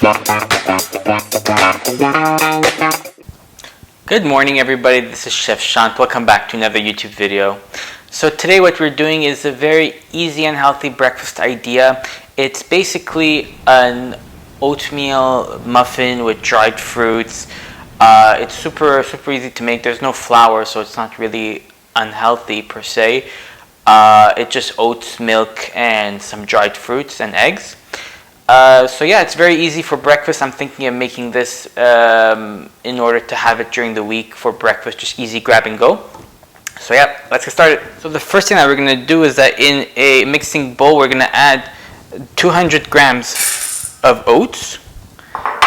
Good morning everybody, this is Chef Shant. Welcome back to another YouTube video. So today what we're doing is a very easy and healthy breakfast idea. It's basically an oatmeal muffin with dried fruits. It's super easy to make. There's no flour, so it's not really unhealthy per se. It's just oats, milk, and some dried fruits and eggs. So yeah, it's very easy for breakfast. I'm thinking of making this in order to have it during the week for breakfast, just easy grab and go. So yeah, let's get started. So the first thing that we're going to do is that in a mixing bowl, we're going to add 200 grams of oats,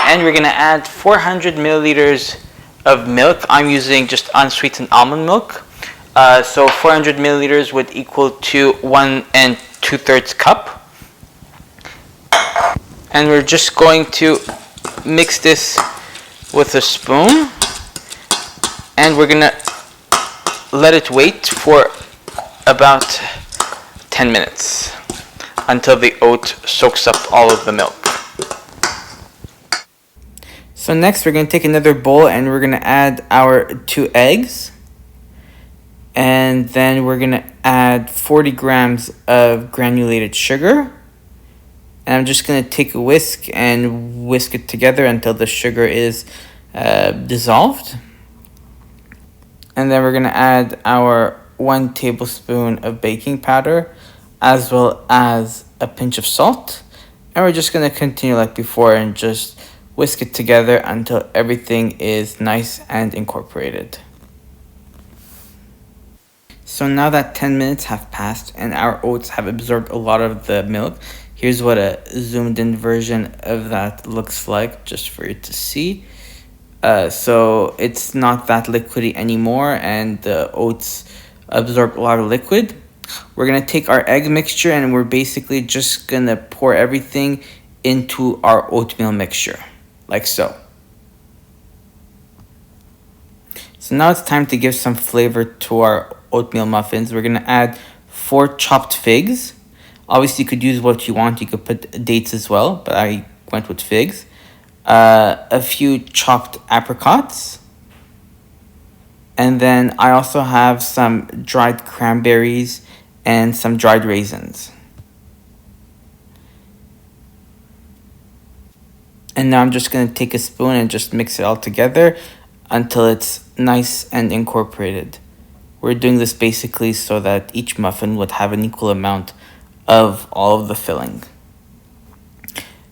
and we're going to add 400 milliliters of milk. I'm using just unsweetened almond milk. So 400 milliliters would equal to 1 2/3 cup. And we're just going to mix this with a spoon, and we're gonna let it wait for about 10 minutes until the oat soaks up all of the milk. So next we're gonna take another bowl and we're gonna add our 2 eggs, and then we're gonna add 40 grams of granulated sugar. And I'm just going to take a whisk and whisk it together until the sugar is dissolved. And then we're going to add our 1 tablespoon of baking powder as well as a pinch of salt. And we're just going to continue like before and just whisk it together until everything is nice and incorporated. So now that 10 minutes have passed and our oats have absorbed a lot of the milk, here's what a zoomed in version of that looks like, just for you to see. So it's not that liquidy anymore, and the oats absorb a lot of liquid. We're going to take our egg mixture and we're basically just going to pour everything into our oatmeal mixture, like so. So now it's time to give some flavor to our oatmeal muffins. We're going to add 4 chopped figs. Obviously, you could use what you want. You could put dates as well, but I went with figs. A few chopped apricots. And then I also have some dried cranberries and some dried raisins. And now I'm just going to take a spoon and just mix it all together until it's nice and incorporated. We're doing this basically so that each muffin would have an equal amount of all of the filling.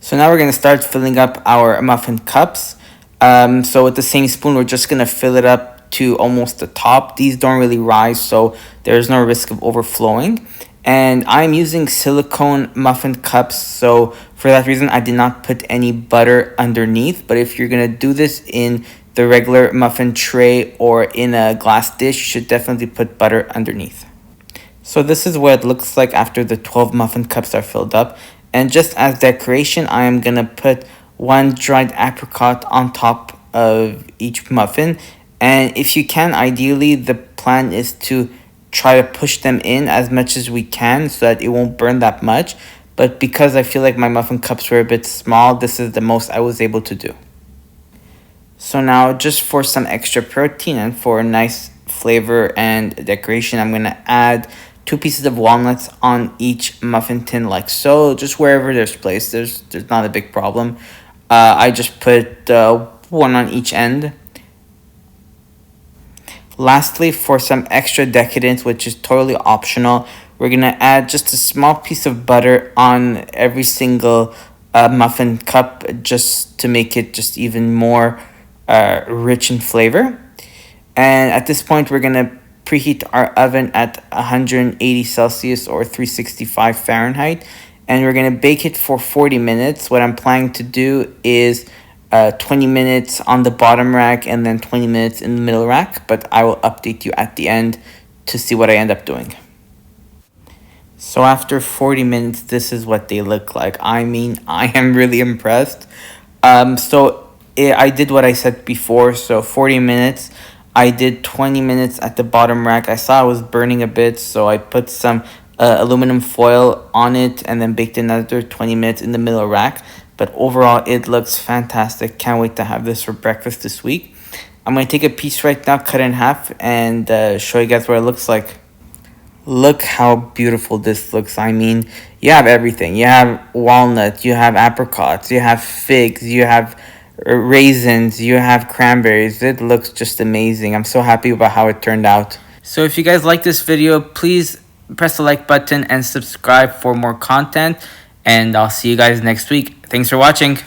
So now we're going to start filling up our muffin cups. So with the same spoon, we're just going to fill it up to almost the top. These don't really rise, so there's no risk of overflowing. And I'm using silicone muffin cups, so for that reason, I did not put any butter underneath. But if you're going to do this in the regular muffin tray or in a glass dish, you should definitely put butter underneath. So this is what it looks like after the 12 muffin cups are filled up. And just as decoration, I am going to put 1 dried apricot on top of each muffin. And if you can, ideally, the plan is to try to push them in as much as we can so that it won't burn that much. But because I feel like my muffin cups were a bit small, this is the most I was able to do. So now, just for some extra protein and for a nice flavor and decoration, I'm going to add 2 pieces of walnuts on each muffin tin, like so, just wherever there's place. There's not a big problem. I just put 1 on each end. Lastly, for some extra decadence, which is totally optional, we're going to add just a small piece of butter on every single muffin cup, just to make it just even more rich in flavor. And at this point, we're going to preheat our oven at 180 Celsius or 365 Fahrenheit, and we're going to bake it for 40 minutes. What I'm planning to do is 20 minutes on the bottom rack and then 20 minutes in the middle rack, but I will update you at the end to see what I end up doing. So after 40 minutes, this is what they look like. I mean, I am really impressed. I did what I said before, so 40 minutes. I did 20 minutes at the bottom rack. I saw it was burning a bit, so I put some aluminum foil on it and then baked another 20 minutes in the middle rack. But overall, it looks fantastic. Can't wait to have this for breakfast this week. I'm going to take a piece right now, cut it in half, and show you guys what it looks like. Look how beautiful this looks. I mean, you have everything. You have walnuts, you have apricots, you have figs, you have raisins, you have cranberries. It looks just amazing. I'm so happy about how it turned out. So if you guys like this video, please press the like button and subscribe for more content. And I'll see you guys next week. Thanks for watching.